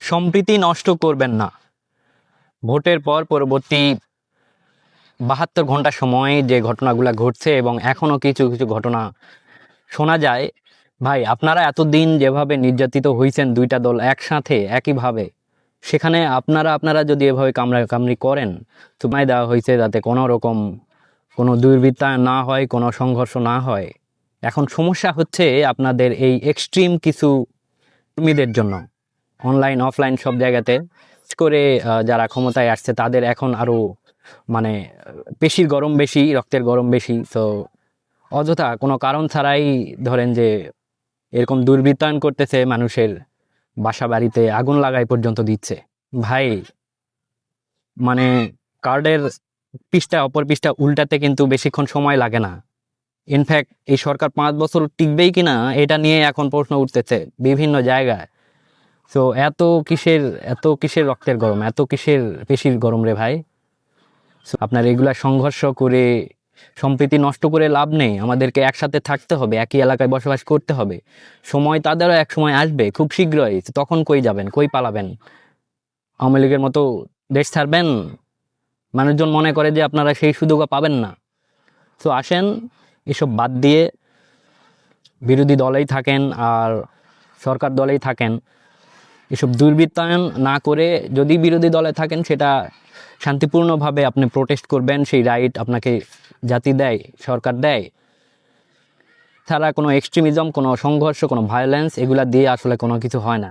সম্প্রীতি নষ্ট করবেন না। ভোটের পর পরবর্তী 72 ঘন্টা সময় যে ঘটনাগুলো ঘটছে এবং এখনো কিছু কিছু ঘটনা শোনা যায়, ভাই আপনারা এতদিন যেভাবে নির্যাতিত হয়েছেন দুইটা দল একসাথে একইভাবে, সেখানে আপনারা যদি এভাবে কামড়ি করেন, সময় দেওয়া হয়েছে যাতে কোনো রকম কোনো দুর্বৃত্তায়ন না হয়, কোনো সংঘর্ষ না হয়। এখন সমস্যা হচ্ছে আপনাদের এই এক্সট্রিম কিছু কর্মীদের জন্য, অনলাইন অফলাইন সব জায়গাতে করে যারা ক্ষমতায় আসছে তাদের এখন আরও মানে পেশির গরম বেশি, রক্তের গরম বেশি। তো অযথা কোনো কারণ ছাড়াই ধরেন যে এরকম দুর্বৃত্তায়ন করতেছে, মানুষের বাসা বাড়িতে আগুন লাগাই পর্যন্ত দিচ্ছে। ভাই মানে কার্ডের পৃষ্ঠা অপর পৃষ্ঠা উল্টাতে কিন্তু বেশিক্ষণ সময় লাগে না। ইনফ্যাক্ট এই সরকার 5 বছর টিকবেই কিনা এটা নিয়ে এখন প্রশ্ন উঠতেছে বিভিন্ন জায়গায়। তো এত কিসের রক্তের গরম, এত কিসের পেশির গরম রে ভাই? আপনার এগুলা সংঘর্ষ করে সম্প্রীতি নষ্ট করে লাভ নেই। আমাদেরকে একসাথে থাকতে হবে, একই এলাকায় বসবাস করতে হবে। সময় তাদেরও এক সময় আসবে খুব শীঘ্রই, তখন কই যাবেন, কই পালাবেন? আওয়ামী লীগের মতো দেশ ছাড়বেন? মানুষজন মনে করে যে আপনারা সেই সুযোগও পাবেন না। তো আসেন এসব বাদ দিয়ে বিরোধী দলেই থাকেন আর সরকার দলেই থাকেন, এসব দুর্বৃত্তায়ন না করে যদি বিরোধী দলে থাকেন সেটা শান্তিপূর্ণভাবে আপনি প্রোটেস্ট করবেন, সেই রাইট আপনাকে জাতি দেয়, সরকার দেয়। ছাড়া কোনো এক্সট্রিমিজম, কোনো সংঘর্ষ, কোনো ভায়োলেন্স এগুলা দিয়ে আসলে কোনো কিছু হয় না।